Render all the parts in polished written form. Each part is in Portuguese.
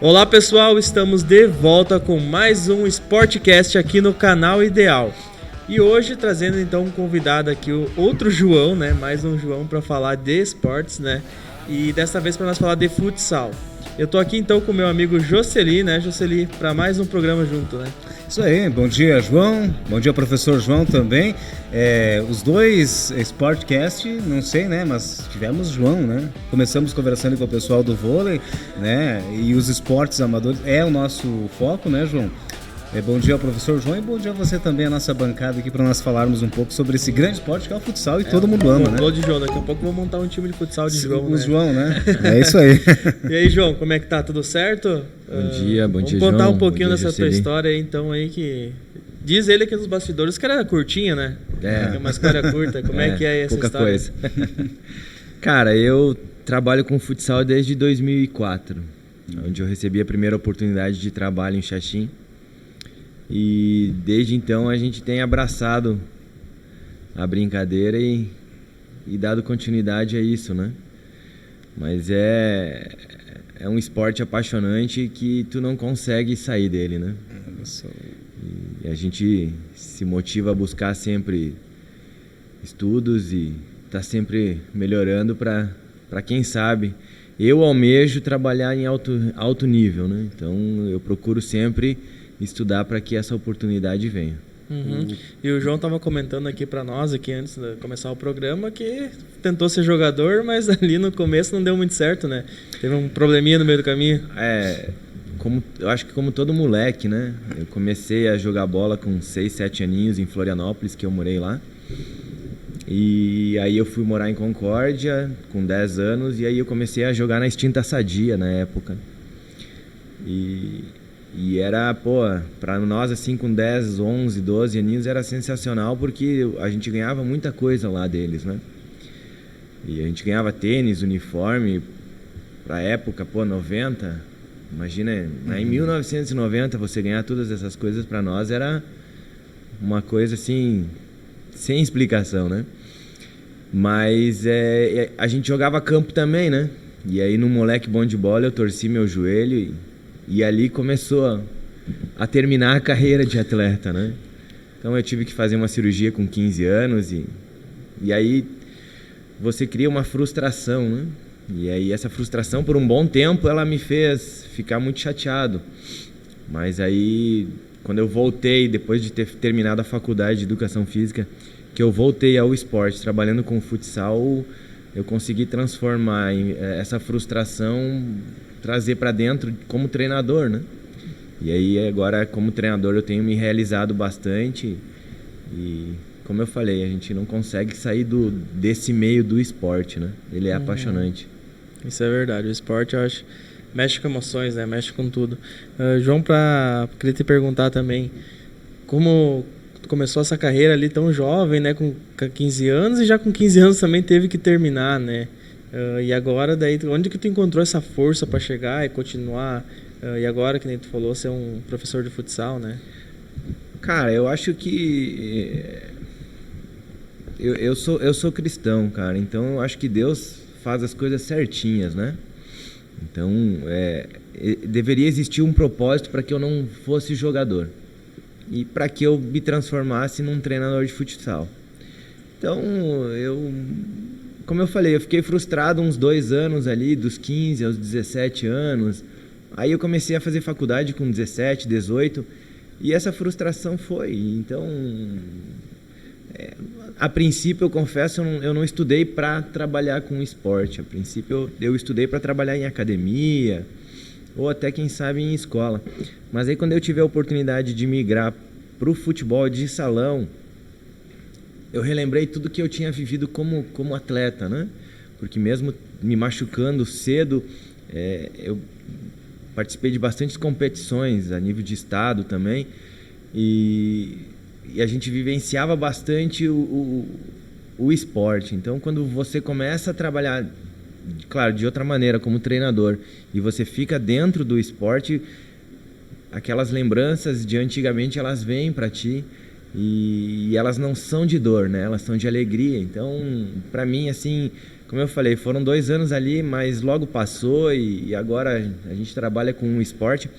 Olá pessoal, estamos de volta com mais um Sportcast aqui no canal Ideal. E hoje trazendo então um convidado aqui, o outro João, né? Mais um João para falar de esportes, né? E dessa vez para nós falar de futsal. Eu tô aqui então com o meu amigo Jocely, né, Jocely, para mais um programa junto, né? Isso aí, bom dia João, bom dia professor João também. Os dois Sportcast, não sei, né, mas tivemos João, né? Começamos conversando com o pessoal do vôlei, né, e os esportes amadores é o nosso foco, né, João? Bom dia ao professor João e bom dia a você também, a nossa bancada aqui, para nós falarmos um pouco sobre esse grande esporte que é o futsal e todo mundo ama, né? De João, daqui a pouco eu vou montar um time de futsal de João, né? João, né? É isso aí. E aí, João, como é que tá? Tudo certo? Bom dia, João. Vamos contar um pouquinho dessa tua história aí, então, aí que... Diz ele aqui nos bastidores que era curtinha, né? É uma história curta. Como é que é essa pouca história? Coisa. Cara, eu trabalho com futsal desde 2004, onde eu recebi a primeira oportunidade de trabalho em Xaxim. E desde então a gente tem abraçado a brincadeira e dado continuidade a isso, né? Mas é um esporte apaixonante que tu não consegue sair dele, né? E a gente se motiva a buscar sempre estudos e tá sempre melhorando para quem sabe. Eu almejo trabalhar em alto nível, né? Então eu procuro sempre estudar para que essa oportunidade venha. E o João estava comentando aqui para nós, aqui antes de começar o programa, que tentou ser jogador, mas ali no começo não deu muito certo, né? Teve um probleminha no meio do caminho. Eu acho que como todo moleque, né? Eu comecei a jogar bola com 6, 7 aninhos em Florianópolis, que eu morei lá. E aí eu fui morar em Concórdia com 10 anos e aí eu comecei a jogar na extinta Sadia na época. E era, pra nós assim com 10, 11, 12 aninhos era sensacional porque a gente ganhava muita coisa lá deles, né? E a gente ganhava tênis, uniforme, pra época, 90, imagina, em 1990 você ganhar todas essas coisas pra nós era uma coisa assim, sem explicação, né? Mas a gente jogava campo também, né? E aí no moleque bom de bola eu torci meu joelho e ali começou a terminar a carreira de atleta, né? Então eu tive que fazer uma cirurgia com 15 anos e aí você cria uma frustração, né? E aí essa frustração por um bom tempo ela me fez ficar muito chateado. Mas aí quando eu voltei, depois de ter terminado a faculdade de Educação Física, que eu voltei ao esporte, trabalhando com futsal, eu consegui transformar essa frustração, trazer para dentro como treinador, né? E aí agora como treinador eu tenho me realizado bastante e como eu falei, a gente não consegue sair desse meio do esporte, né? Ele é apaixonante. Isso é verdade, o esporte eu acho mexe com emoções, né? Mexe com tudo. João, queria te perguntar também como tu começou essa carreira ali tão jovem, né? Com 15 anos e já com 15 anos também teve que terminar, né? E agora, daí, onde que tu encontrou essa força para chegar e continuar? E agora, que nem tu falou, ser um professor de futsal, né? Cara, eu acho que... Eu sou cristão, cara. Então, eu acho que Deus faz as coisas certinhas, né? Então, deveria existir um propósito para que eu não fosse jogador. E para que eu me transformasse num treinador de futsal. Então, como eu falei, eu fiquei frustrado uns 2 anos ali, dos 15 aos 17 anos. Aí eu comecei a fazer faculdade com 17, 18 e essa frustração foi. Então, a princípio, eu confesso, eu não estudei para trabalhar com esporte. A princípio, eu estudei para trabalhar em academia ou até, quem sabe, em escola. Mas aí, quando eu tive a oportunidade de migrar para o futebol de salão, eu relembrei tudo que eu tinha vivido como atleta, né? Porque mesmo me machucando cedo, eu participei de bastantes competições a nível de estado também e a gente vivenciava bastante o esporte. Então, quando você começa a trabalhar, claro, de outra maneira, como treinador, e você fica dentro do esporte, aquelas lembranças de antigamente, elas vêm para ti. e elas não são de dor, né? Elas são de alegria. Então, para mim, assim, como eu falei, foram 2 anos ali, mas logo passou e agora a gente trabalha com um esporte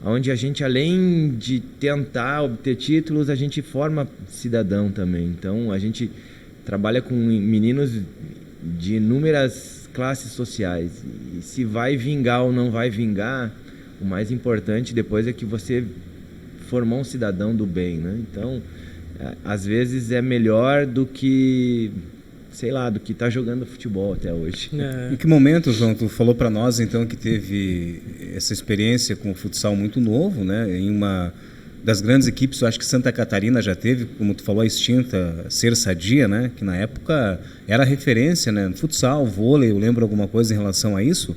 onde a gente, além de tentar obter títulos, a gente forma cidadão também. Então, a gente trabalha com meninos de inúmeras classes sociais. E se vai vingar ou não vai vingar, o mais importante depois é que você formou um cidadão do bem, né? Então, às vezes é melhor do que, sei lá, do que tá jogando futebol até hoje. Em que momento, João, tu falou para nós então que teve essa experiência com o futsal muito novo, né? Em uma das grandes equipes, eu acho que Santa Catarina já teve, como tu falou, a extinta Ser Sadia, né? Que na época era referência, né? Futsal, vôlei, eu lembro alguma coisa em relação a isso.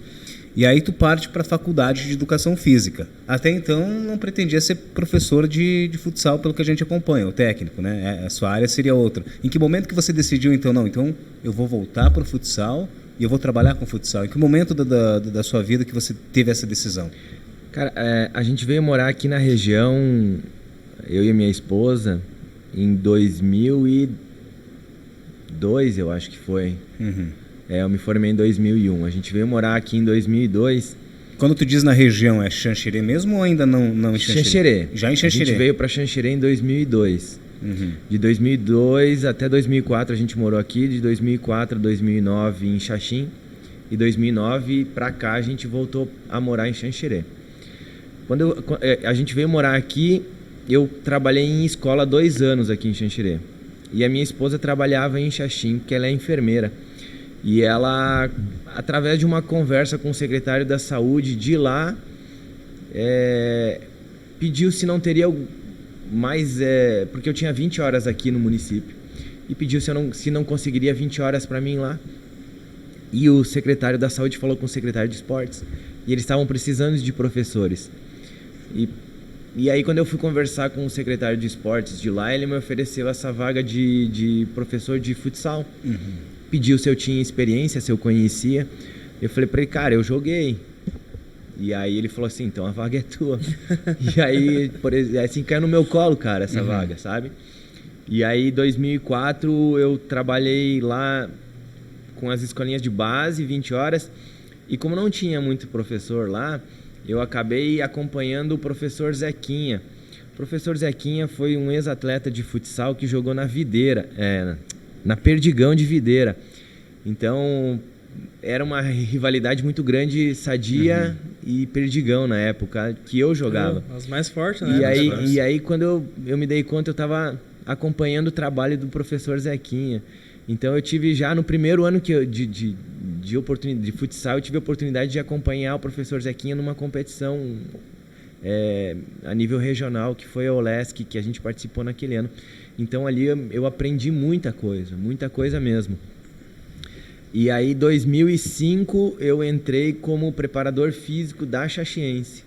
E aí tu parte para a faculdade de Educação Física. Até então não pretendia ser professor de futsal, pelo que a gente acompanha, o técnico, né? A sua área seria outra. Em que momento que você decidiu então, não, então eu vou voltar para o futsal e eu vou trabalhar com futsal? Em que momento da sua vida que você teve essa decisão? Cara, a gente veio morar aqui na região, eu e minha esposa, em 2002, eu acho que foi. Eu me formei em 2001. A gente veio morar aqui em 2002. Quando tu diz na região, é Xanxerê mesmo ou ainda não em Xanxerê? Xanxerê. Já em Xanxerê. A gente veio para Xanxerê em 2002. De 2002 até 2004 a gente morou aqui. De 2004 a 2009 em Xaxim. E 2009 para cá a gente voltou a morar em Xanxerê. Quando a gente veio morar aqui, eu trabalhei em escola 2 anos aqui em Xanxerê. E a minha esposa trabalhava em Xaxim, porque ela é enfermeira. E ela, através de uma conversa com o secretário da saúde de lá, pediu se não teria mais... porque eu tinha 20 horas aqui no município. E pediu se não conseguiria 20 horas para mim lá. E o secretário da saúde falou com o secretário de esportes. E eles estavam precisando de professores. E aí, quando eu fui conversar com o secretário de esportes de lá, ele me ofereceu essa vaga de professor de futsal. Pediu se eu tinha experiência, se eu conhecia. Eu falei pra ele, cara, eu joguei. E aí ele falou assim, então a vaga é tua. E aí, assim, caiu no meu colo, cara, essa vaga, sabe? E aí, em 2004, eu trabalhei lá com as escolinhas de base, 20 horas. E como não tinha muito professor lá, eu acabei acompanhando o professor Zequinha. O professor Zequinha foi um ex-atleta de futsal que jogou na Videira, na Perdigão de Videira. Então, era uma rivalidade muito grande, Sadia e Perdigão na época que eu jogava. As mais fortes, né? E aí quando eu me dei conta, eu estava acompanhando o trabalho do professor Zequinha. Então, eu tive já no primeiro ano de oportunidade de futsal, eu tive a oportunidade de acompanhar o professor Zequinha numa competição a nível regional, que foi a OLESC, que a gente participou naquele ano. Então, ali eu aprendi muita coisa mesmo. E aí, em 2005, eu entrei como preparador físico da Xaxiense.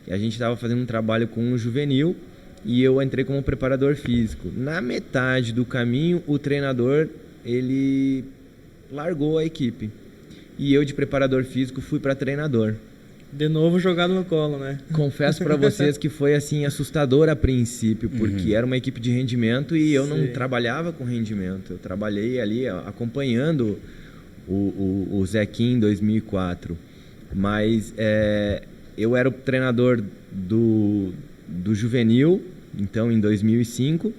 A gente estava fazendo um trabalho com um juvenil e eu entrei como preparador físico. Na metade do caminho, o treinador, ele largou a equipe. E eu, de preparador físico, fui para treinador. De novo jogado no colo, né? Confesso para vocês que foi assim assustador a princípio, porque era uma equipe de rendimento e eu não trabalhava com rendimento. Eu trabalhei ali acompanhando o Zequinha em 2004. Mas eu era o treinador do juvenil, então em 2005,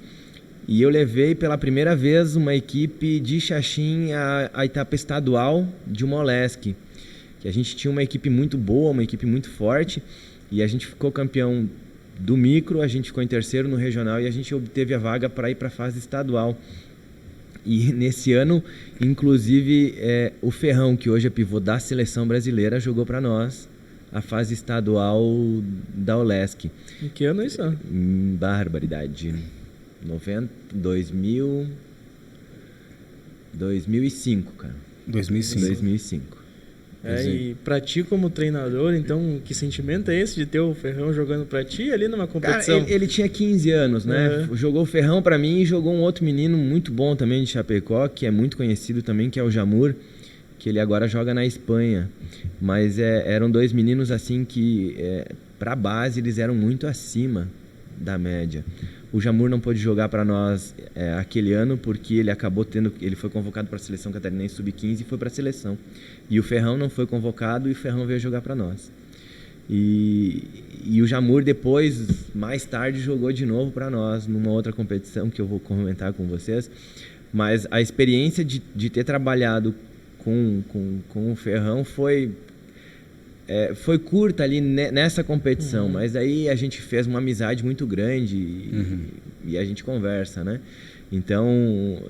e eu levei pela primeira vez uma equipe de Xaxim à etapa estadual de uma OLESC. Que a gente tinha uma equipe muito boa, uma equipe muito forte, e a gente ficou campeão do micro, a gente ficou em terceiro no regional e a gente obteve a vaga para ir para a fase estadual. E nesse ano, inclusive, o Ferrão, que hoje é pivô da seleção brasileira, jogou para nós a fase estadual da OLESC. Em que ano é isso? Barbaridade. 2005, cara. 2005. E pra ti como treinador, então, que sentimento é esse de ter o Ferrão jogando pra ti ali numa competição? Cara, ele tinha 15 anos, né? Jogou o Ferrão pra mim e jogou um outro menino muito bom também de Chapecó, que é muito conhecido também, que é o Jamur, que ele agora joga na Espanha. Mas eram 2 meninos assim que, pra base, eles eram muito acima da média. O Jamur não pôde jogar para nós aquele ano porque ele foi convocado para a seleção catarinense sub-15 e foi para a seleção. E o Ferrão não foi convocado e o Ferrão veio jogar para nós. E o Jamur depois, mais tarde, jogou de novo para nós numa outra competição que eu vou comentar com vocês. Mas a experiência de ter trabalhado com o Ferrão foi curta ali nessa competição, mas aí a gente fez uma amizade muito grande e a gente conversa, né? Então,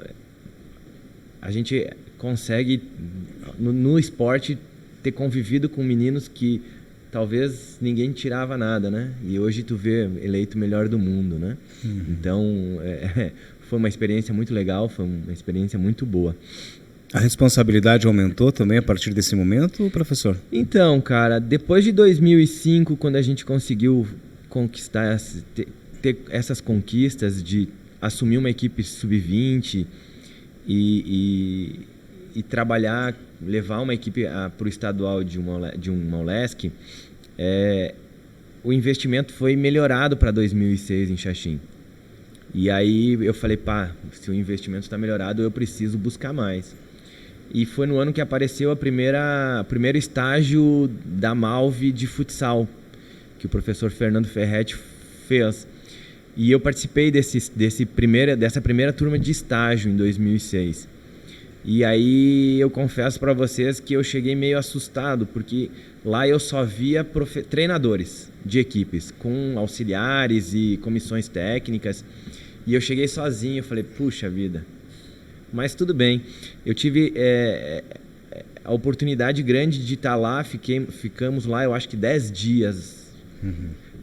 a gente consegue, no esporte, ter convivido com meninos que talvez ninguém tirava nada, né? E hoje tu vê eleito melhor do mundo, né? Então, foi uma experiência muito legal, foi uma experiência muito boa. A responsabilidade aumentou também a partir desse momento, professor? Então, cara, depois de 2005, quando a gente conseguiu conquistar, ter essas conquistas de assumir uma equipe sub-20 e trabalhar, levar uma equipe para o estadual de uma ULESC, o investimento foi melhorado para 2006 em Xaxim. E aí eu falei, se o investimento está melhorado, eu preciso buscar mais. E foi no ano que apareceu o primeiro estágio da Malve de futsal, que o professor Fernando Ferretti fez. E eu participei dessa primeira turma de estágio em 2006. E aí eu confesso para vocês que eu cheguei meio assustado, porque lá eu só via treinadores de equipes, com auxiliares e comissões técnicas. E eu cheguei sozinho, eu falei, puxa vida. Mas tudo bem, eu tive a oportunidade grande de estar lá, ficamos lá eu acho que 10 dias,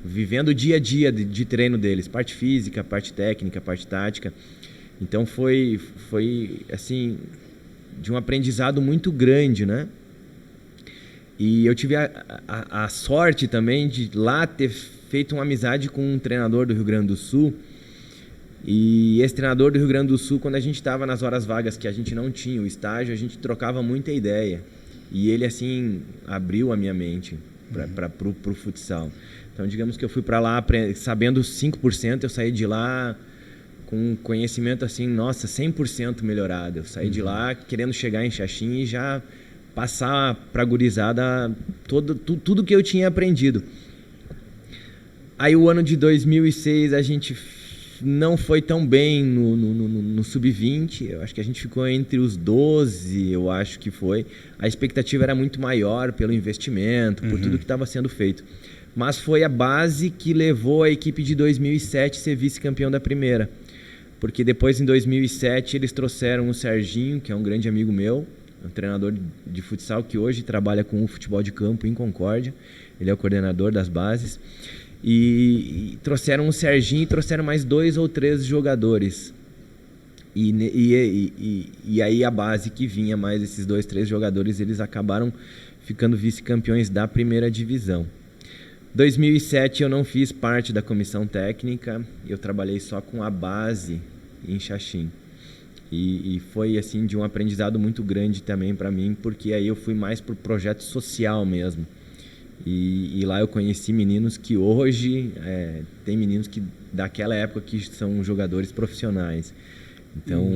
vivendo o dia a dia de treino deles, parte física, parte técnica, parte tática. Então foi assim, de um aprendizado muito grande, né? E eu tive a sorte também de lá ter feito uma amizade com um treinador do Rio Grande do Sul. E esse treinador do Rio Grande do Sul, quando a gente estava nas horas vagas que a gente não tinha o estágio, a gente trocava muita ideia. E ele, assim, abriu a minha mente pro futsal. Então, digamos que eu fui para lá sabendo 5%, eu saí de lá com conhecimento, assim, nossa, 100% melhorado. Eu saí de lá querendo chegar em Xaxim e já passar para a gurizada tudo que eu tinha aprendido. Aí, o ano de 2006, a gente não foi tão bem no sub-20, eu acho que a gente ficou entre os 12, eu acho que foi. A expectativa era muito maior pelo investimento, por tudo que estava sendo feito. Mas foi a base que levou a equipe de 2007 a ser vice-campeão da primeira. Porque depois, em 2007, eles trouxeram o Serginho, que é um grande amigo meu, um treinador de futsal que hoje trabalha com o futebol de campo em Concórdia. Ele é o coordenador das bases. E trouxeram o Serginho e trouxeram mais 2 ou 3 jogadores. E aí a base que vinha mais esses 2, 3 jogadores, eles acabaram ficando vice-campeões da primeira divisão. 2007 eu não fiz parte da comissão técnica, eu trabalhei só com a base em Xaxim. E foi assim de um aprendizado muito grande também para mim, porque aí eu fui mais pro projeto social mesmo. E lá eu conheci meninos que hoje, tem meninos que daquela época que são jogadores profissionais. Então,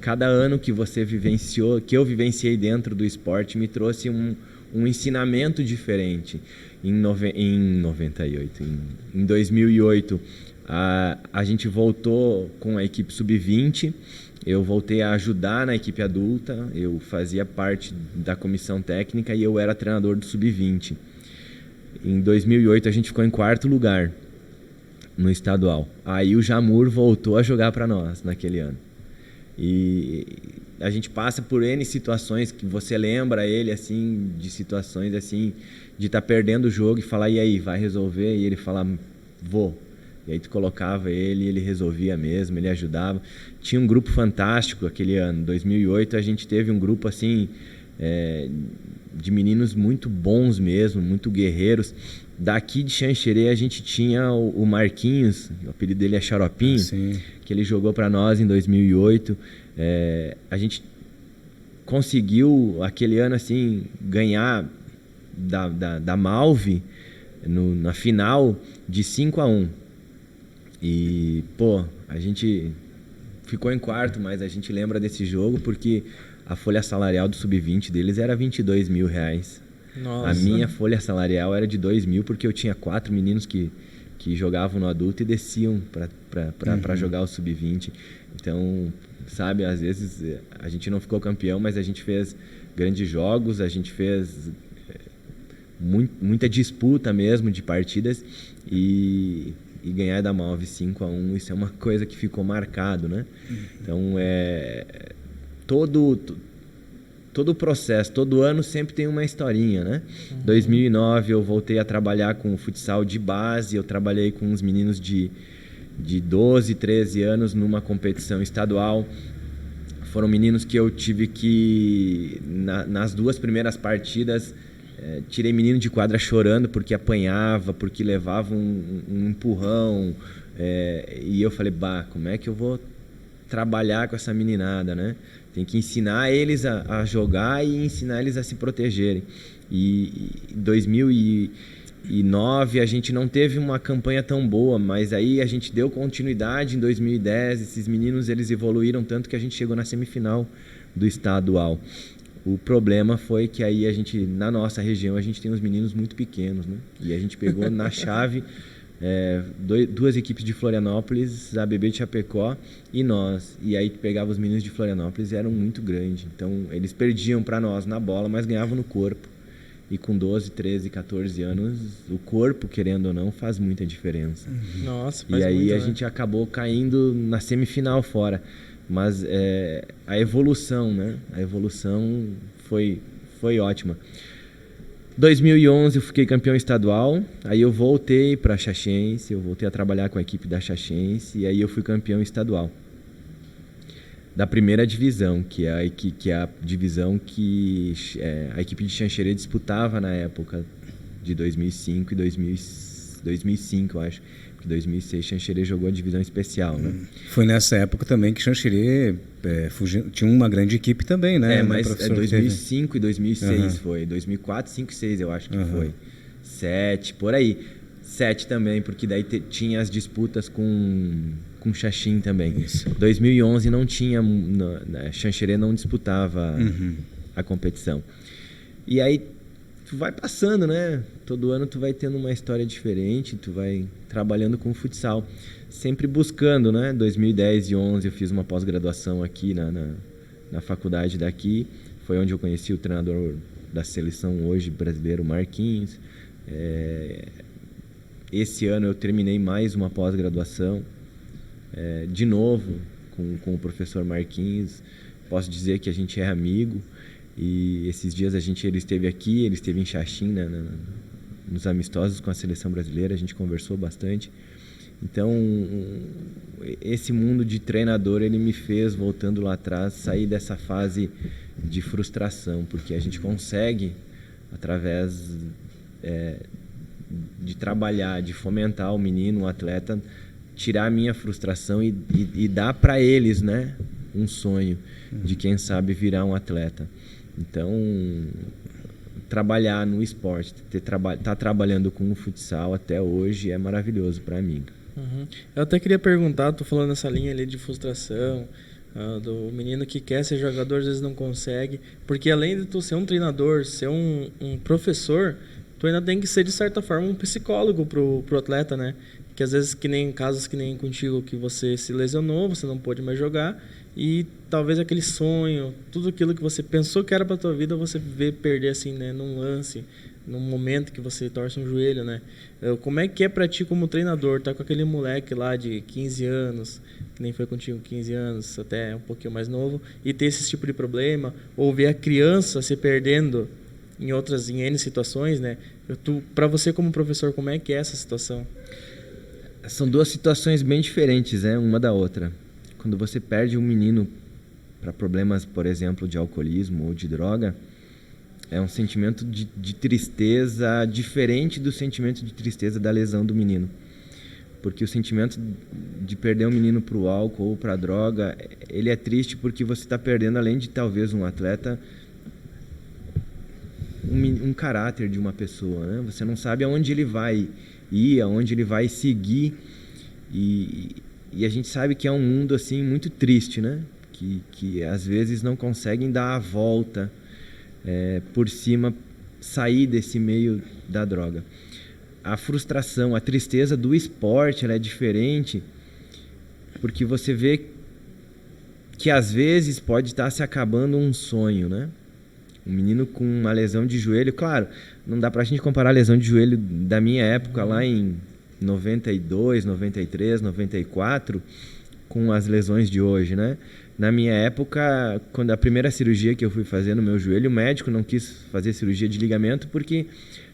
cada ano que você vivenciou, que eu vivenciei dentro do esporte, me trouxe um ensinamento diferente. Em 2008, a gente voltou com a equipe sub-20, eu voltei a ajudar na equipe adulta, eu fazia parte da comissão técnica e eu era treinador do sub-20. Em 2008 a gente ficou em 4º lugar no estadual. Aí o Jamur voltou a jogar para nós naquele ano. E a gente passa por N situações que você lembra ele assim, de situações assim, de estar perdendo o jogo e falar, e aí, vai resolver? E ele fala, vou. E aí tu colocava ele, ele resolvia mesmo, ele ajudava. Tinha um grupo fantástico aquele ano. Em 2008 a gente teve um grupo assim, de meninos muito bons mesmo, muito guerreiros. Daqui de Xanxerê a gente tinha o Marquinhos, o apelido dele é Xaropinho, que ele jogou para nós em 2008. A gente conseguiu aquele ano assim ganhar da Malve na final de 5-1. E, pô, a gente ficou em quarto, mas a gente lembra desse jogo porque a folha salarial do sub-20 deles era R$ 22.000. Nossa. A minha folha salarial era de 2.000 porque eu tinha 4 meninos que jogavam no adulto e desciam para jogar o sub-20. Então, sabe, às vezes a gente não ficou campeão, mas a gente fez grandes jogos, a gente fez muita disputa mesmo de partidas e ganhar da Malve 5-1, isso é uma coisa que ficou marcado, né? Então, todo o processo, todo ano sempre tem uma historinha, né? 2009 eu voltei a trabalhar com o futsal de base, eu trabalhei com uns meninos de 12, 13 anos numa competição estadual. Foram meninos que eu tive que, nas 2 primeiras partidas, tirei menino de quadra chorando porque apanhava, porque levava um empurrão. E eu falei, como é que eu vou trabalhar com essa meninada, né? Tem que ensinar eles a jogar e ensinar eles a se protegerem. E em 2009 a gente não teve uma campanha tão boa, mas aí a gente deu continuidade em 2010. Esses meninos eles evoluíram tanto que a gente chegou na semifinal do estadual. O problema foi que aí a gente, na nossa região, a gente tem uns meninos muito pequenos, né? E a gente pegou na chave 2 equipes de Florianópolis, a BB de Chapecó e nós. E aí pegava os meninos de Florianópolis e eram muito grandes. Então eles perdiam para nós na bola, mas ganhavam no corpo. E com 12, 13, 14 anos, o corpo, querendo ou não, faz muita diferença. Nossa, faz e aí muito, a né? gente acabou caindo na semifinal fora. Mas a evolução, né? A evolução foi ótima. 2011 eu fiquei campeão estadual, aí eu voltei para a Xaxense, eu voltei a trabalhar com a equipe da Xaxense e aí eu fui campeão estadual. Da primeira divisão, que é a divisão que a equipe de Xanxerê disputava na época de 2005 e 2005, eu acho. Porque em 2006 Xanxerê jogou a divisão especial, né? Foi nessa época também que Xanxerê tinha uma grande equipe também, né? Mas professor, 2005 e 2006 foi. 2004, 5 e 6 eu acho que foi. 7, por aí. 7 também, porque daí tinha as disputas com Xaxim também. Isso. 2011 não tinha, Xanxerê não disputava a competição. E aí tu vai passando, né? Todo ano tu vai tendo uma história diferente, tu vai trabalhando com o futsal, sempre buscando, né? 2010 e 11 eu fiz uma pós-graduação aqui na faculdade daqui, foi onde eu conheci o treinador da seleção hoje brasileiro, Marquinhos. Esse ano eu terminei mais uma pós-graduação, de novo com o professor Marquinhos. Posso dizer que a gente é amigo e esses dias ele esteve aqui, ele esteve em Xaxim, nos amistosos com a seleção brasileira, a gente conversou bastante. Então esse mundo de treinador ele me fez, voltando lá atrás, sair dessa fase de frustração, porque a gente consegue, através de trabalhar, de fomentar o menino, o atleta, tirar a minha frustração e dar para eles, né, um sonho de quem sabe virar um atleta. Então, trabalhar no esporte, tá trabalhando com o futsal até hoje é maravilhoso para mim. Eu até queria perguntar, tô falando nessa linha ali de frustração, do menino que quer ser jogador, às vezes não consegue, porque além de tu ser um treinador, ser um professor, tu ainda tem que ser, de certa forma, um psicólogo pro atleta, né? Que às vezes, casos que nem contigo, que você se lesionou, você não pôde mais jogar, e talvez aquele sonho, tudo aquilo que você pensou que era pra tua vida, você vê perder assim, né? Num lance, num momento que você torce um joelho, né? Como é que é pra ti como treinador, tá com aquele moleque lá de 15 anos, que nem foi contigo, 15 anos, até um pouquinho mais novo, e ter esse tipo de problema, ou ver a criança se perdendo em N situações, né? Pra você como professor, como é que é essa situação? São 2 situações bem diferentes, né, uma da outra. Quando você perde um menino para problemas, por exemplo, de alcoolismo ou de droga, é um sentimento de tristeza diferente do sentimento de tristeza da lesão do menino. Porque o sentimento de perder um menino para o álcool ou para a droga, ele é triste porque você está perdendo, além de talvez um atleta, um caráter de uma pessoa, né? Você não sabe aonde ele vai ir, aonde ele vai seguir, E a gente sabe que é um mundo assim muito triste, né? Que às vezes não conseguem dar a volta por cima, sair desse meio da droga. A frustração, a tristeza do esporte, ela é diferente, porque você vê que às vezes pode estar se acabando um sonho, né? Um menino com uma lesão de joelho, claro, não dá pra gente comparar a lesão de joelho da minha época lá em 92, 93, 94 com as lesões de hoje, né? Na minha época, quando a primeira cirurgia que eu fui fazer no meu joelho, o médico não quis fazer cirurgia de ligamento porque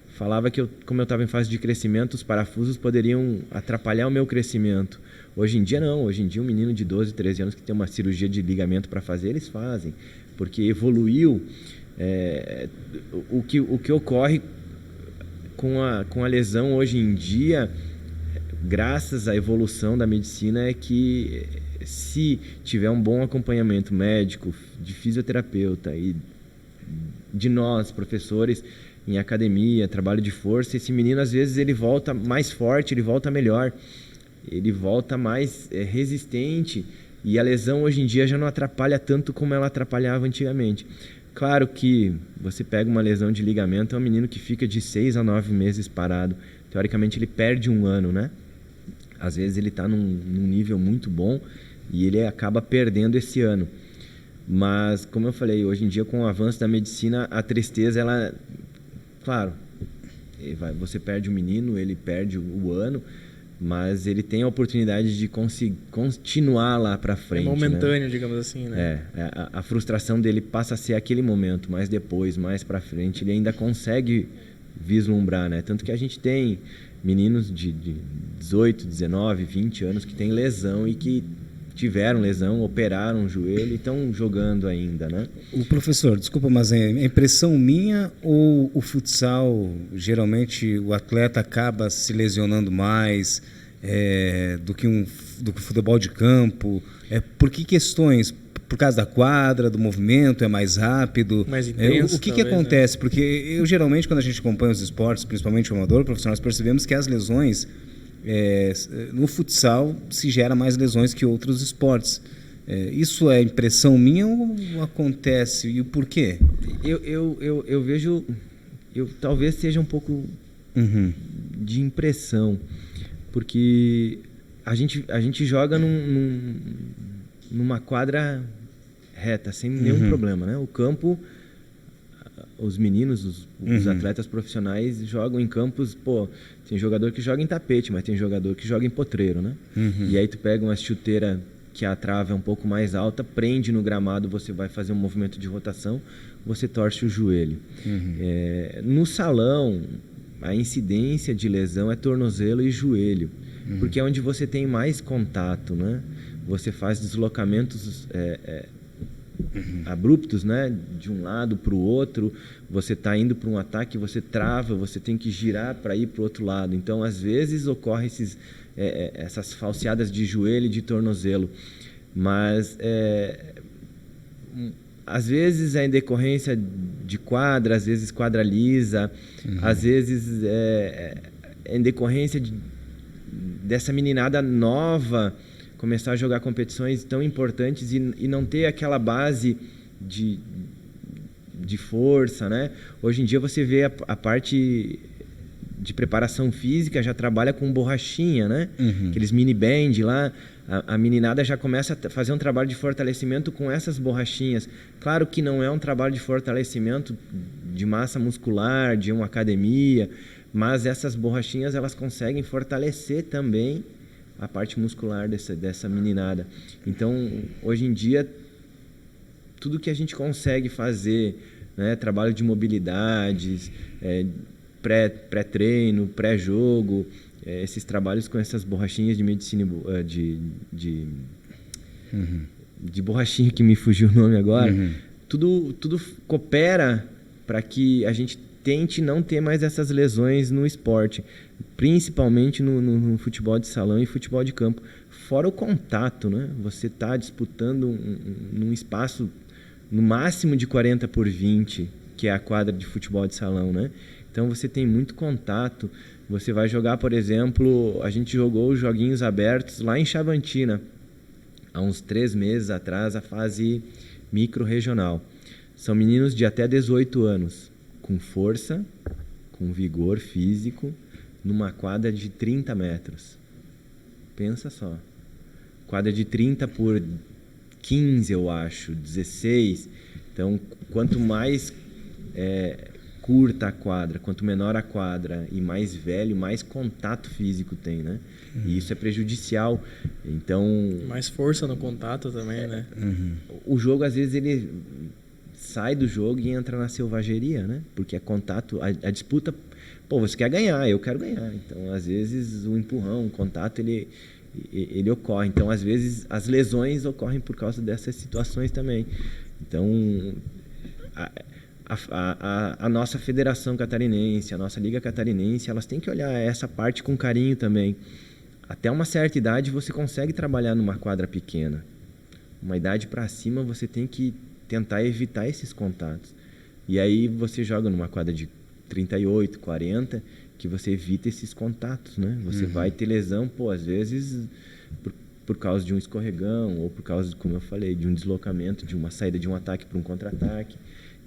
falava que como eu estava em fase de crescimento, os parafusos poderiam atrapalhar o meu crescimento. Hoje em dia não, hoje em dia um menino de 12, 13 anos que tem uma cirurgia de ligamento para fazer, eles fazem, porque evoluiu. O que ocorre com a lesão hoje em dia, graças à evolução da medicina, é que se tiver um bom acompanhamento médico, de fisioterapeuta e de nós, professores, em academia, trabalho de força, esse menino às vezes ele volta mais forte, ele volta melhor, ele volta mais resistente, e a lesão hoje em dia já não atrapalha tanto como ela atrapalhava antigamente. Claro que você pega uma lesão de ligamento, é um menino que fica de 6 a 9 meses parado. Teoricamente ele perde um ano, né? Às vezes ele está num nível muito bom e ele acaba perdendo esse ano. Mas, como eu falei, hoje em dia com o avanço da medicina, a tristeza, ela... Claro, você perde o menino, ele perde o ano, mas ele tem a oportunidade de continuar lá para frente. É momentâneo, né? Digamos assim, né? A frustração dele passa a ser aquele momento, mas depois, mais para frente, ele ainda consegue vislumbrar, né? Tanto que a gente tem meninos de 18, 19, 20 anos que têm lesão e que tiveram lesão, operaram o joelho e estão jogando ainda, né? O professor, desculpa, mas é impressão minha ou o futsal, geralmente o atleta acaba se lesionando mais do que o futebol de campo? Por que questões? Por causa da quadra, do movimento, é mais rápido? Mais intenso, o que acontece? Né? Porque eu geralmente, quando a gente acompanha os esportes, principalmente o amador, profissional, nós percebemos que as lesões... no futsal se gera mais lesões que outros esportes. Isso é impressão minha ou acontece? E o porquê? Eu vejo... talvez seja um pouco de impressão, porque a gente joga numa quadra reta, sem nenhum problema, né? O campo... Os meninos, os atletas profissionais jogam em campos, tem jogador que joga em tapete, mas tem jogador que joga em potreiro, né? E aí tu pega uma chuteira que a trava é um pouco mais alta, prende no gramado, você vai fazer um movimento de rotação, você torce o joelho. No salão, a incidência de lesão é tornozelo e joelho, porque é onde você tem mais contato, né? Você faz deslocamentos... abruptos, né? De um lado para o outro, você está indo para um ataque, você trava, você tem que girar para ir para o outro lado. Então, às vezes, ocorrem essas falseadas de joelho e de tornozelo. Mas, às vezes, é em decorrência de quadra, às vezes quadra lisa, às vezes é em decorrência dessa meninada nova começar a jogar competições tão importantes e não ter aquela base de força, né? Hoje em dia você vê a parte de preparação física já trabalha com borrachinha, né? Aqueles mini band lá, a meninada já começa a fazer um trabalho de fortalecimento com essas borrachinhas. Claro que não é um trabalho de fortalecimento de massa muscular, de uma academia, mas essas borrachinhas elas conseguem fortalecer também a parte muscular dessa meninada. Então, hoje em dia, tudo que a gente consegue fazer, né, trabalho de mobilidades, pré-treino, pré-jogo, esses trabalhos com essas borrachinhas de medicina, de borrachinha que me fugiu o nome agora, tudo coopera para que a gente tente não ter mais essas lesões no esporte, principalmente no futebol de salão e futebol de campo. Fora o contato, né? Você está disputando num espaço no máximo de 40 por 20, que é a quadra de futebol de salão, né? Então você tem muito contato, Você vai jogar, por exemplo, a gente jogou os joguinhos abertos lá em Chavantina, há uns 3 meses atrás, a fase micro-regional. São meninos de até 18 anos, com força, com vigor físico, numa quadra de 30 metros. Pensa só. Quadra de 30 por 15, eu acho, 16. Então, quanto mais curta a quadra, quanto menor a quadra e mais velho, mais contato físico tem, né? E isso é prejudicial. Então... Mais força no contato também, né? O jogo, às vezes, ele sai do jogo e entra na selvageria, né? Porque é contato, a disputa... Pô, você quer ganhar, eu quero ganhar. Então, às vezes, o empurrão, o contato, ele ocorre. Então, às vezes, as lesões ocorrem por causa dessas situações também. Então, a nossa Federação Catarinense, a nossa Liga Catarinense, elas têm que olhar essa parte com carinho também. Até uma certa idade, você consegue trabalhar numa quadra pequena. Uma idade para cima, você tem que tentar evitar esses contatos. E aí, você joga numa quadra de 38, 40, que você evita esses contatos, né? Você vai ter lesão, pô, às vezes por causa de um escorregão ou por causa, como eu falei, de um deslocamento, de uma saída de um ataque para um contra-ataque.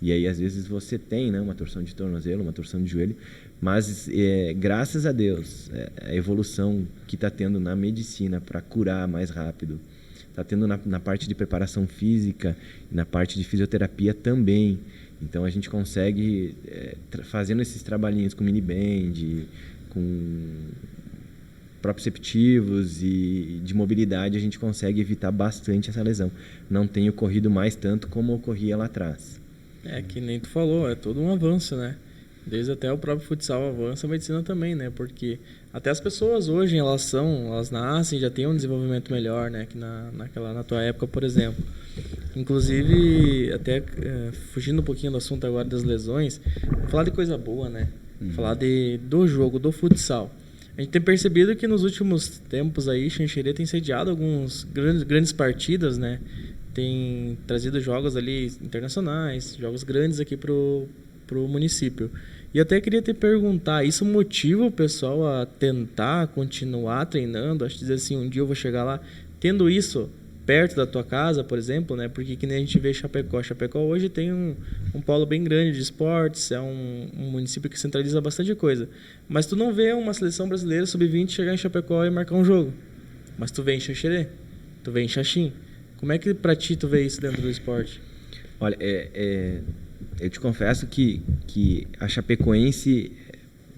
E aí, às vezes, você tem, né, uma torção de tornozelo, uma torção de joelho, mas graças a Deus, a evolução que está tendo na medicina para curar mais rápido, está tendo na parte de preparação física e na parte de fisioterapia também. Então, a gente consegue, fazendo esses trabalhinhos com mini-band, com proprioceptivos e de mobilidade, a gente consegue evitar bastante essa lesão. Não tem ocorrido mais tanto como ocorria lá atrás. Que nem tu falou, é todo um avanço, né? Desde até o próprio futsal avança, a medicina também, né? Porque até as pessoas hoje, elas nascem, já têm um desenvolvimento melhor, né? Que na tua época, por exemplo. Inclusive, até fugindo um pouquinho do assunto agora das lesões, vamos falar de coisa boa, né? Falar do jogo, do futsal. A gente tem percebido que nos últimos tempos aí, Xanxerê tem sediado alguns grandes partidas, né? Tem trazido jogos ali internacionais, jogos grandes aqui pro município. E até queria te perguntar, isso motiva o pessoal a tentar continuar treinando? Acho que dizer assim, um dia eu vou chegar lá, tendo isso perto da tua casa, por exemplo, né? Porque que nem a gente vê Chapecó. Chapecó hoje tem um polo bem grande de esportes, é um município que centraliza bastante coisa. Mas tu não vê uma seleção brasileira sub-20 chegar em Chapecó e marcar um jogo. Mas tu vê em Xanxerê, tu vê em Xaxim. Como é que pra ti tu vê isso dentro do esporte? Olha, eu te confesso que a Chapecoense,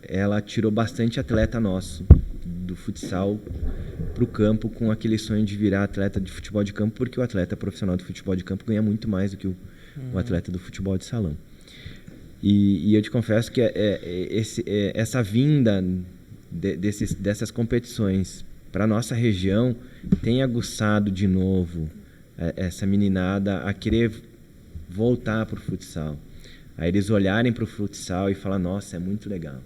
ela tirou bastante atleta nosso do futsal pro campo, com aquele sonho de virar atleta de futebol de campo, porque o atleta profissional de futebol de campo ganha muito mais do que o atleta do futebol de salão. E eu te confesso que essa vinda dessas competições para nossa região tem aguçado de novo essa meninada a querer voltar para o futsal. A eles olharem para o futsal e falar, nossa, é muito legal.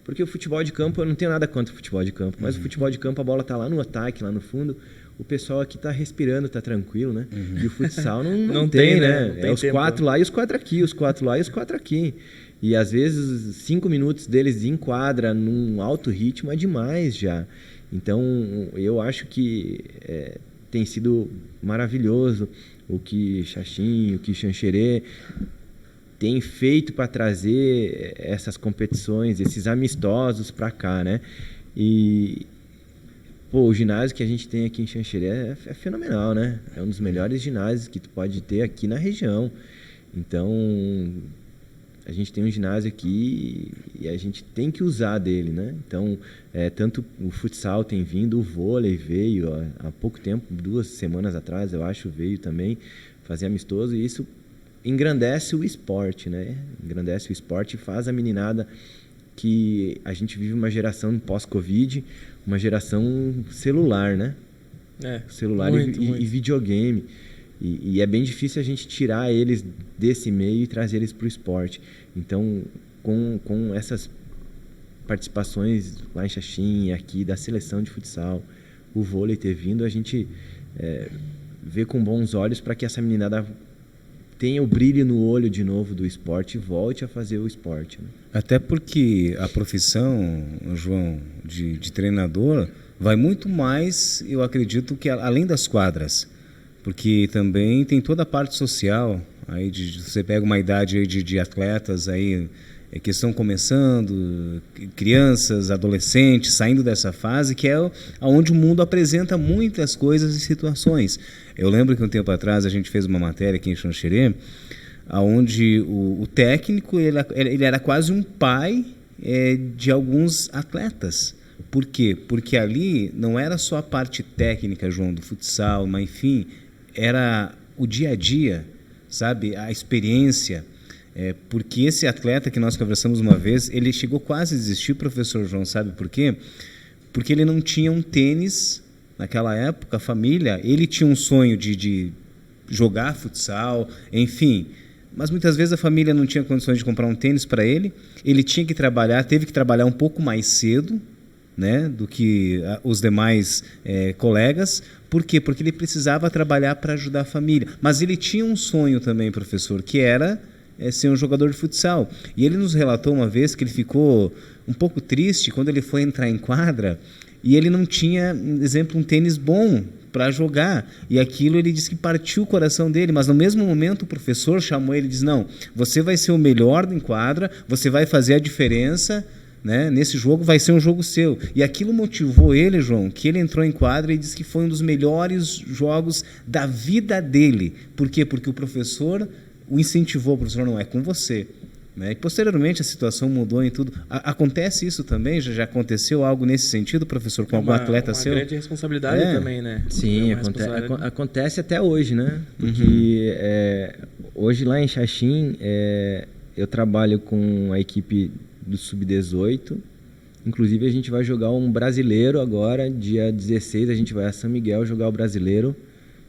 Porque o futebol de campo, eu não tenho nada contra o futebol de campo, mas o futebol de campo, a bola tá lá no ataque, lá no fundo, o pessoal aqui tá respirando, tá tranquilo, né? E o futsal não tem, né? Não tem os 4 lá e os 4 aqui, os 4 lá e os 4 aqui. E às vezes 5 minutos deles em quadra, num alto ritmo, é demais já. Então, eu acho que tem sido maravilhoso o que Xaxim, o que Xanxerê tem feito para trazer essas competições, esses amistosos para cá, né? E o ginásio que a gente tem aqui em Xanxerê é fenomenal, né? É um dos melhores ginásios que tu pode ter aqui na região. Então, a gente tem um ginásio aqui e a gente tem que usar dele, né? Então, tanto o futsal tem vindo, o vôlei veio há pouco tempo, 2 semanas atrás, eu acho, veio também fazer amistoso, e isso engrandece o esporte, né? Engrandece o esporte e faz a meninada, que a gente vive uma pós-Covid, uma geração celular, né? Celular muito. E videogame. E é bem difícil a gente tirar eles desse meio e trazer eles para o esporte. Então, com essas participações lá em Xaxim, aqui, da seleção de futsal, o vôlei ter vindo, a gente vê com bons olhos para que essa meninada tenha o brilho no olho de novo do esporte e volte a fazer o esporte, né? Até porque a profissão, João, de treinador vai muito mais, eu acredito, que além das quadras. Porque também tem toda a parte social. Aí você pega uma idade aí de atletas aí, que estão começando, crianças, adolescentes, saindo dessa fase, que é onde o mundo apresenta muitas coisas e situações. Eu lembro que um tempo atrás a gente fez uma matéria aqui em Xanxerê, onde o técnico ele era quase um pai de alguns atletas. Por quê? Porque ali não era só a parte técnica, João, do futsal, mas enfim, era o dia a dia, sabe? A experiência. Porque esse atleta que nós conversamos uma vez, ele chegou quase a desistir, professor João, sabe por quê? Porque ele não tinha um tênis naquela época, a família, ele tinha um sonho de jogar futsal, enfim, mas muitas vezes a família não tinha condições de comprar um tênis para ele, ele tinha que trabalhar, teve que trabalhar um pouco mais cedo, né, do que os demais colegas. Por quê? Porque ele precisava trabalhar para ajudar a família, mas ele tinha um sonho também, professor, que era ser um jogador de futsal. E ele nos relatou uma vez que ele ficou um pouco triste quando ele foi entrar em quadra e ele não tinha, por exemplo, um tênis bom para jogar. E aquilo ele disse que partiu o coração dele, mas no mesmo momento o professor chamou ele e disse: não, você vai ser o melhor em quadra, você vai fazer a diferença, né? Nesse jogo vai ser um jogo seu. E aquilo motivou ele, João, que ele entrou em quadra e disse que foi um dos melhores jogos da vida dele. Por quê? Porque o professor o incentivou, o professor, não é com você. Né? E posteriormente a situação mudou em tudo. Acontece isso também? Já aconteceu algo nesse sentido, professor, com algum atleta seu? Uma grande responsabilidade também, né? Sim, acontece até hoje, né? Porque hoje lá em Xaxim eu trabalho com a equipe do Sub-18. Inclusive a gente vai jogar um brasileiro agora, dia 16, a gente vai a São Miguel jogar o brasileiro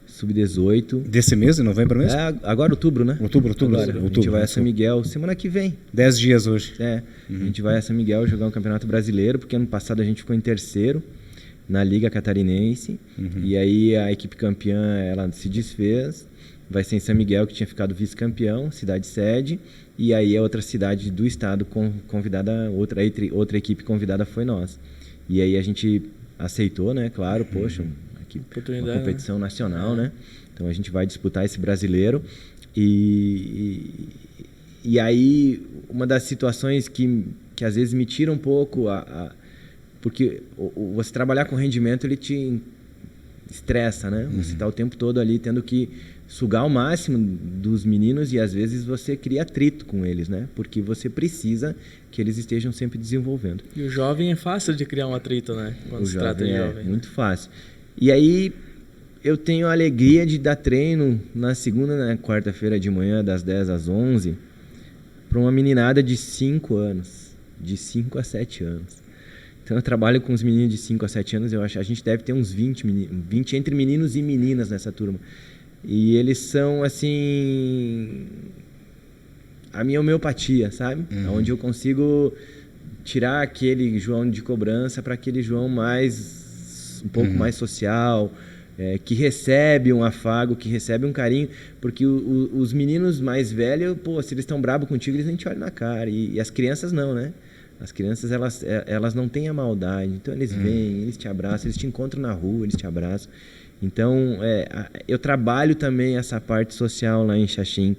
Sub-18. Desse mês, em novembro mesmo? Agora outubro, né? Outubro. A gente vai a São Miguel semana que vem. 10 dias hoje. A gente vai a São Miguel jogar um campeonato brasileiro, porque ano passado a gente ficou em terceiro na Liga Catarinense. E aí a equipe campeã, ela se desfez. Vai ser em São Miguel, que tinha ficado vice-campeão, cidade sede. E aí a outra cidade do estado convidada, outra equipe convidada foi nós. E aí a gente aceitou, né? Claro, poxa, uma competição nacional, né? Então a gente vai disputar esse brasileiro. E aí uma das situações que às vezes me tira um pouco, porque você trabalhar com rendimento, ele te estressa, né? Você está o tempo todo ali tendo que sugar o máximo dos meninos e às vezes você cria atrito com eles, né? Porque você precisa que eles estejam sempre desenvolvendo. E o jovem é fácil de criar um atrito, né? Quando se trata de jovem. Muito fácil. E aí eu tenho a alegria de dar treino na segunda e na quarta-feira de manhã, das 10 às 11, para uma meninada de 5 anos, de 5 a 7 anos. Então eu trabalho com os meninos de 5 a 7 anos, eu acho, a gente deve ter uns 20 entre meninos e meninas nessa turma. E eles são, assim, a minha homeopatia, sabe? Onde eu consigo tirar aquele João de cobrança para aquele João um pouco mais social, que recebe um afago, que recebe um carinho, porque os meninos mais velhos, pô, se eles estão bravos contigo, eles nem te olham na cara, e as crianças não, né? As crianças, elas não têm a maldade, então eles vêm, eles te abraçam, eles te encontram na rua, eles te abraçam. Então, eu trabalho também essa parte social lá em Xaxim,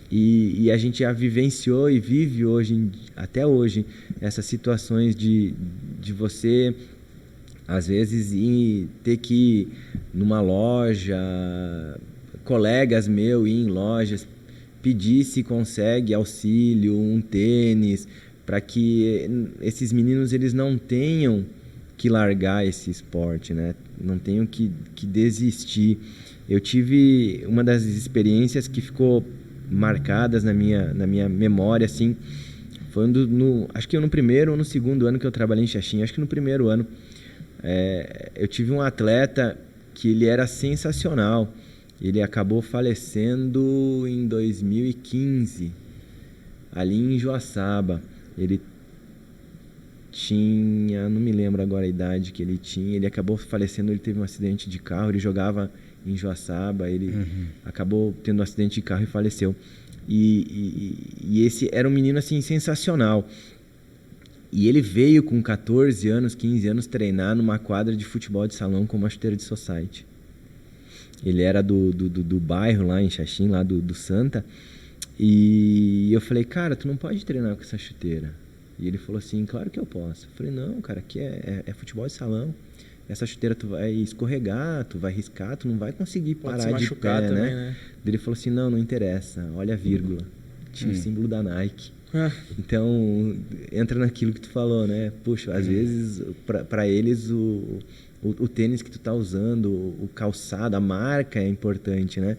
e a gente já vivenciou e vive hoje, até hoje, essas situações de você, às vezes, ter que ir numa loja, colegas meus ir em lojas, pedir se consegue auxílio, um tênis, para que esses meninos eles não tenham que largar esse esporte, né? Não tenham que desistir. Eu tive uma das experiências que ficou marcadas na minha memória, assim, foi acho que no primeiro ou no segundo ano que eu trabalhei em Xaxim, acho que no primeiro ano. Eu tive um atleta que ele era sensacional. Ele acabou falecendo em 2015, ali em Joaçaba. Ele tinha, não me lembro agora a idade que ele tinha, ele acabou falecendo, ele teve um acidente de carro, ele jogava em Joaçaba. Ele acabou tendo um acidente de carro e faleceu. E esse era um menino assim sensacional. E ele veio com 14 anos, 15 anos treinar numa quadra de futebol de salão com uma chuteira de society. Ele era do bairro lá em Xaxim, lá do Santa. E eu falei, cara, tu não pode treinar com essa chuteira. E ele falou assim, claro que eu posso. Eu falei, não, cara, aqui é futebol de salão. Essa chuteira tu vai escorregar, tu vai riscar, tu não vai conseguir parar de pé, também, né? Ele falou assim, não interessa, olha a vírgula. Tinha o símbolo da Nike. Então, entra naquilo que tu falou, né? Puxa, às vezes, para eles, o tênis que tu tá usando, o calçado, a marca é importante, né?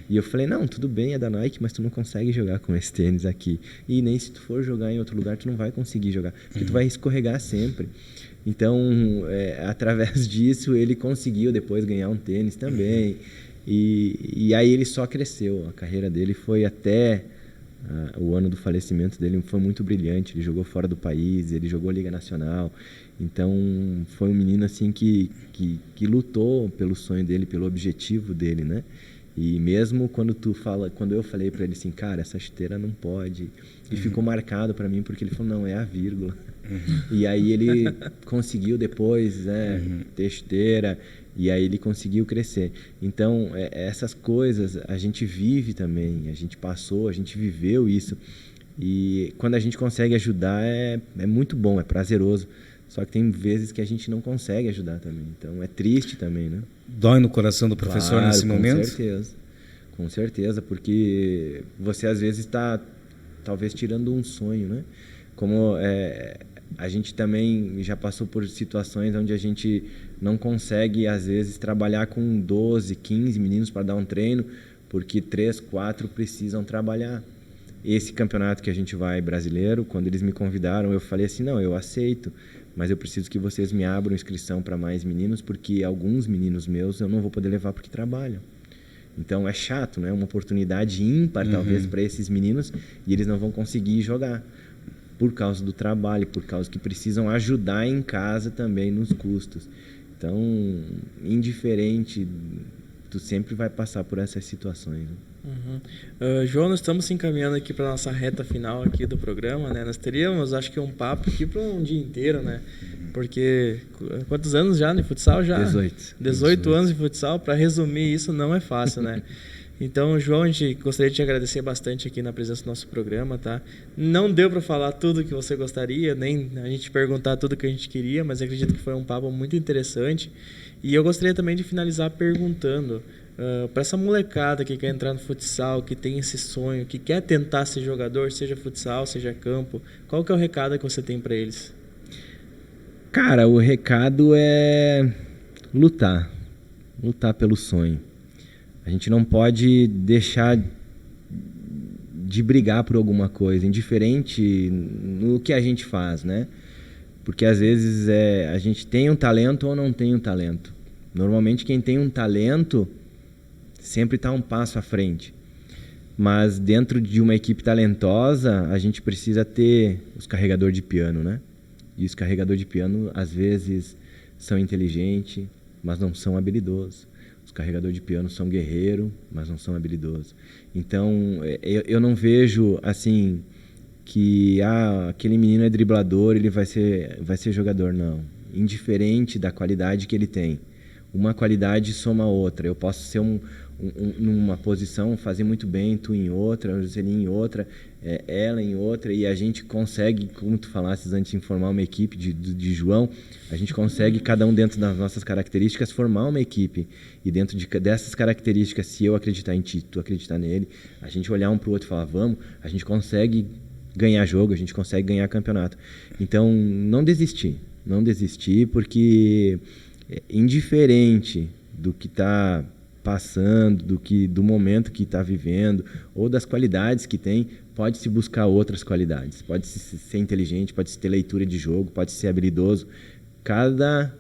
E eu falei, não, tudo bem, é da Nike, mas tu não consegue jogar com esse tênis aqui. E nem se tu for jogar em outro lugar, tu não vai conseguir jogar, porque tu vai escorregar sempre. Então, através disso, ele conseguiu depois ganhar um tênis também. E aí ele só cresceu. A carreira dele foi até... o ano do falecimento dele foi muito brilhante. Ele jogou fora do país, ele jogou Liga Nacional. Então foi um menino assim que lutou pelo sonho dele, pelo objetivo dele, né? E mesmo quando eu falei para ele assim, cara, essa chuteira não pode, e ficou marcado para mim porque ele falou, não, é a vírgula. E aí ele conseguiu depois, né, ter chuteira. E aí ele conseguiu crescer. Então, essas coisas a gente vive também, a gente passou, a gente viveu isso. E quando a gente consegue ajudar é muito bom, é prazeroso. Só que tem vezes que a gente não consegue ajudar também. Então, é triste também, né? Dói no coração do professor nesse momento? Com certeza. Com certeza, porque você às vezes está talvez tirando um sonho, né? Como a gente também já passou por situações onde a gente não consegue, às vezes, trabalhar com 12, 15 meninos para dar um treino, porque 3, 4 precisam trabalhar. Esse campeonato que a gente vai brasileiro, quando eles me convidaram, eu falei assim, não, eu aceito, mas eu preciso que vocês me abram inscrição para mais meninos, porque alguns meninos meus eu não vou poder levar porque trabalham. Então é chato, né? Uma oportunidade ímpar, talvez, para esses meninos, e eles não vão conseguir jogar por causa do trabalho, por causa que precisam ajudar em casa também nos custos. Então, indiferente, tu sempre vai passar por essas situações, né? João, nós estamos se encaminhando aqui para nossa reta final aqui do programa, né? Nós teríamos, acho que, um papo aqui para um dia inteiro, né? Porque quantos anos já no futsal? Já 18 anos de futsal. Para resumir isso não é fácil, né? Então, João, a gente gostaria de te agradecer bastante aqui na presença do nosso programa, tá? Não deu para falar tudo que você gostaria, nem a gente perguntar tudo que a gente queria, mas acredito que foi um papo muito interessante. E eu gostaria também de finalizar perguntando para essa molecada que quer entrar no futsal, que tem esse sonho, que quer tentar ser jogador, seja futsal, seja campo, qual que é o recado que você tem para eles? Cara, o recado é lutar pelo sonho. A gente não pode deixar de brigar por alguma coisa, indiferente no que a gente faz, né? Porque às vezes a gente tem um talento ou não tem um talento. Normalmente quem tem um talento sempre está um passo à frente. Mas dentro de uma equipe talentosa, a gente precisa ter os carregadores de piano, né? E os carregadores de piano, às vezes, são inteligentes, mas não são habilidosos. Os carregadores de piano são guerreiros, mas não são habilidosos. Então, eu não vejo, assim, que aquele menino é driblador, ele vai ser jogador, não. Indiferente da qualidade que ele tem. Uma qualidade soma a outra. Eu posso ser numa posição, fazer muito bem, tu em outra, o Joselinho em outra, ela em outra, e a gente consegue, como tu falasses antes, de formar uma equipe de João, a gente consegue, cada um dentro das nossas características, formar uma equipe. E dentro dessas características, se eu acreditar em ti, tu acreditar nele, a gente olhar um pro outro e falar, vamos, a gente consegue ganhar jogo, a gente consegue ganhar campeonato. Então, não desistir, porque indiferente do que está passando, do momento que está vivendo, ou das qualidades que tem, pode-se buscar outras qualidades. Pode-se ser inteligente, pode-se ter leitura de jogo, pode-se ser habilidoso. Cada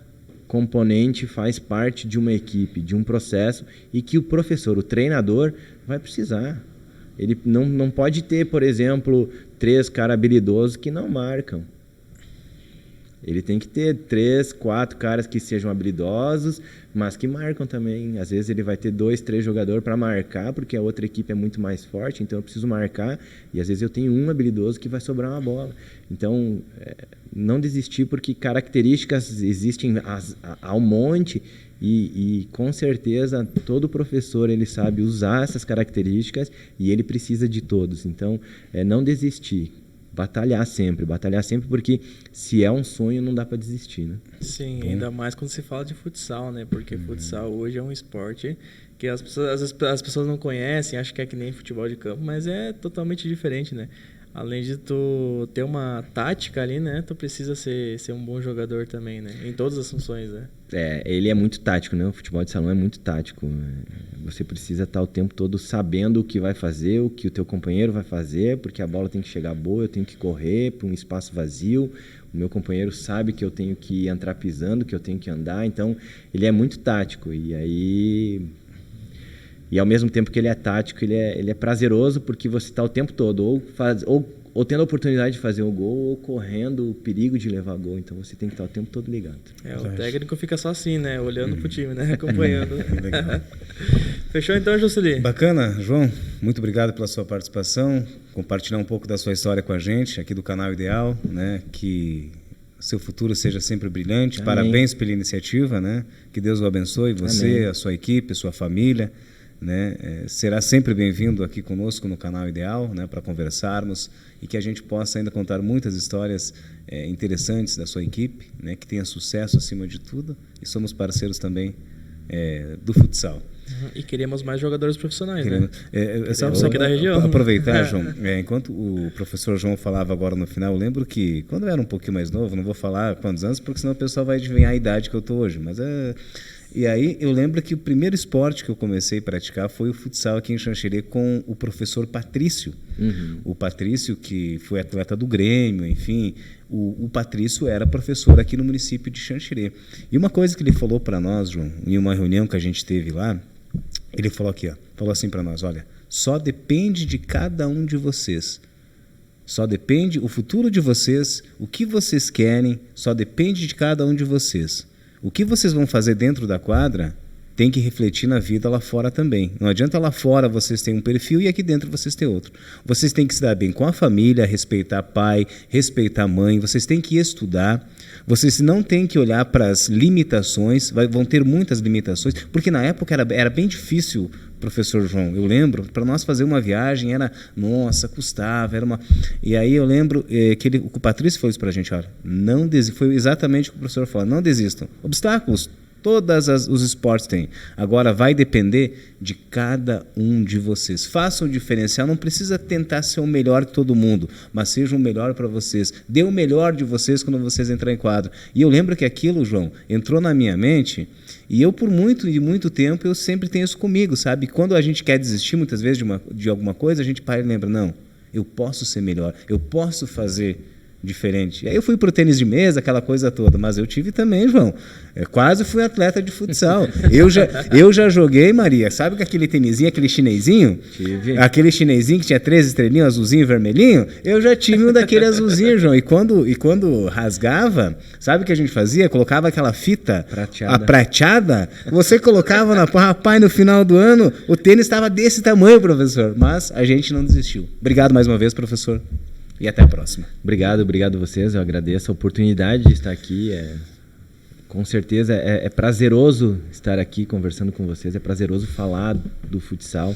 componente faz parte de uma equipe, de um processo, e que o professor, o treinador, vai precisar. Ele não pode ter, por exemplo, 3 caras habilidosos que não marcam. Ele tem que ter 3, 4 caras que sejam habilidosos, mas que marcam também. Às vezes ele vai ter 2, 3 jogadores para marcar, porque a outra equipe é muito mais forte, então eu preciso marcar. E às vezes eu tenho um habilidoso que vai sobrar uma bola. Então, não desistir, porque características existem ao monte. E com certeza todo professor ele sabe usar essas características e ele precisa de todos. Então, não desistir. Batalhar sempre, porque se é um sonho não dá para desistir, né? Sim, ainda mais quando se fala de futsal, né? Porque futsal hoje é um esporte que as pessoas não conhecem, acham que é que nem futebol de campo, mas é totalmente diferente, né? Além de tu ter uma tática ali, né? Tu precisa ser um bom jogador também, né? Em todas as funções, né? Ele é muito tático, né? O futebol de salão é muito tático. Você precisa estar o tempo todo sabendo o que vai fazer, o que o teu companheiro vai fazer, porque a bola tem que chegar boa, eu tenho que correr para um espaço vazio, o meu companheiro sabe que eu tenho que entrar pisando, que eu tenho que andar, então ele é muito tático. E ao mesmo tempo que ele é tático, ele é prazeroso, porque você está o tempo todo ou tendo a oportunidade de fazer o gol, ou correndo o perigo de levar gol. Então você tem que estar o tempo todo ligado. O técnico fica só assim, né? Olhando pro time, né? Acompanhando. Legal. Fechou então, Jocely? Bacana, João. Muito obrigado pela sua participação, compartilhar um pouco da sua história com a gente aqui do Canal Ideal, né? Que seu futuro seja sempre brilhante. Amém. Parabéns pela iniciativa, né? Que Deus o abençoe, você, amém, a sua equipe, a sua família. Né? Será sempre bem-vindo aqui conosco no Canal Ideal, né, para conversarmos e que a gente possa ainda contar muitas histórias interessantes da sua equipe, né, que tenha sucesso acima de tudo, e somos parceiros também do futsal. E queremos mais jogadores profissionais, né? Só aqui da região. Aproveitar, João, enquanto o professor João falava agora no final, eu lembro que quando eu era um pouquinho mais novo, não vou falar quantos anos, porque senão o pessoal vai adivinhar a idade que eu estou hoje, mas E aí eu lembro que o primeiro esporte que eu comecei a praticar foi o futsal aqui em Xanxerê com o professor Patrício. Uhum. O Patrício, que foi atleta do Grêmio, enfim, o Patrício era professor aqui no município de Xanxerê. E uma coisa que ele falou para nós, João, em uma reunião que a gente teve lá, ele falou aqui, falou assim para nós, olha, só depende de cada um de vocês. Só depende, o futuro de vocês, o que vocês querem, só depende de cada um de vocês. O que vocês vão fazer dentro da quadra tem que refletir na vida lá fora também. Não adianta lá fora vocês terem um perfil e aqui dentro vocês terem outro. Vocês têm que se dar bem com a família, respeitar pai, respeitar mãe, vocês têm que estudar, vocês não têm que olhar para as limitações, vão ter muitas limitações, porque na época era bem difícil, professor João, eu lembro, para nós fazer uma viagem custava, era uma... E aí eu lembro que o Patrício falou isso para a gente, olha, foi exatamente o que o professor falou, não desistam, obstáculos, todos os esportes têm. Agora vai depender de cada um de vocês. Façam o diferencial, não precisa tentar ser o melhor de todo mundo, mas seja o melhor para vocês. Dê o melhor de vocês quando vocês entrarem em quadro. E eu lembro que aquilo, João, entrou na minha mente e eu por muito tempo eu sempre tenho isso comigo, sabe? Quando a gente quer desistir muitas vezes de alguma coisa, a gente para e lembra, não, eu posso ser melhor, eu posso fazer diferente. E aí eu fui pro tênis de mesa, aquela coisa toda, mas eu tive também, João. Quase fui atleta de futsal. Eu já joguei, Maria, sabe aquele tênisinho, aquele chinesinho? Tive. Aquele chinesinho que tinha 3 estrelinhas, azulzinho e vermelhinho? Eu já tive um daquele azulzinho, João. E quando rasgava, sabe o que a gente fazia? Colocava aquela fita prateada, você colocava rapaz, no final do ano, o tênis estava desse tamanho, professor. Mas a gente não desistiu. Obrigado mais uma vez, professor. E até a próxima. Obrigado a vocês. Eu agradeço a oportunidade de estar aqui. Com certeza é prazeroso estar aqui conversando com vocês. É prazeroso falar do futsal.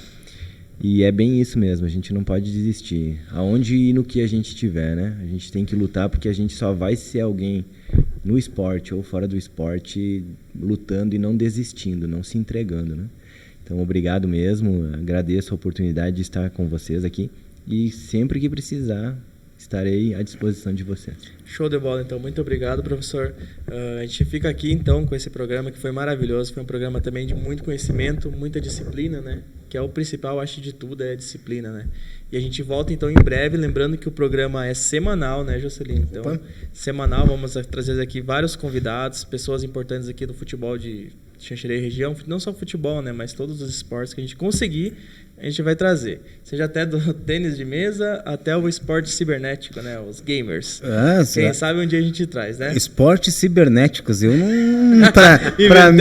E é bem isso mesmo. A gente não pode desistir. Aonde e no que a gente tiver, né? A gente tem que lutar, porque a gente só vai ser alguém no esporte ou fora do esporte lutando e não desistindo, não se entregando, né? Então, obrigado mesmo. Agradeço a oportunidade de estar com vocês aqui. E sempre que precisar, estarei à disposição de vocês. Show de bola, então. Muito obrigado, professor. A gente fica aqui, então, com esse programa que foi maravilhoso. Foi um programa também de muito conhecimento, muita disciplina, né? Que é o principal, acho, de tudo, é a disciplina, né? E a gente volta, então, em breve, lembrando que o programa é semanal, né, Jocelyn? Então, semanal, vamos trazer aqui vários convidados, pessoas importantes aqui do futebol de Xanxerê região, não só futebol, né, mas todos os esportes que a gente conseguir a gente vai trazer. Seja até do tênis de mesa até o esporte cibernético, né? Os gamers. Quem sabe um dia a gente traz, né? Esportes cibernéticos. Eu não... Pra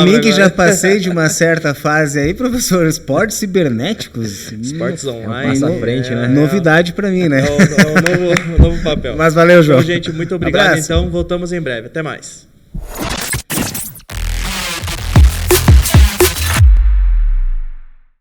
mim que já passei de uma certa fase aí, professor, esportes cibernéticos... Esportes online. Passa à frente, né? Novidade pra mim, né? É o novo papel. Mas valeu, João. Então, gente, muito obrigado. Abraço. Então, voltamos em breve. Até mais.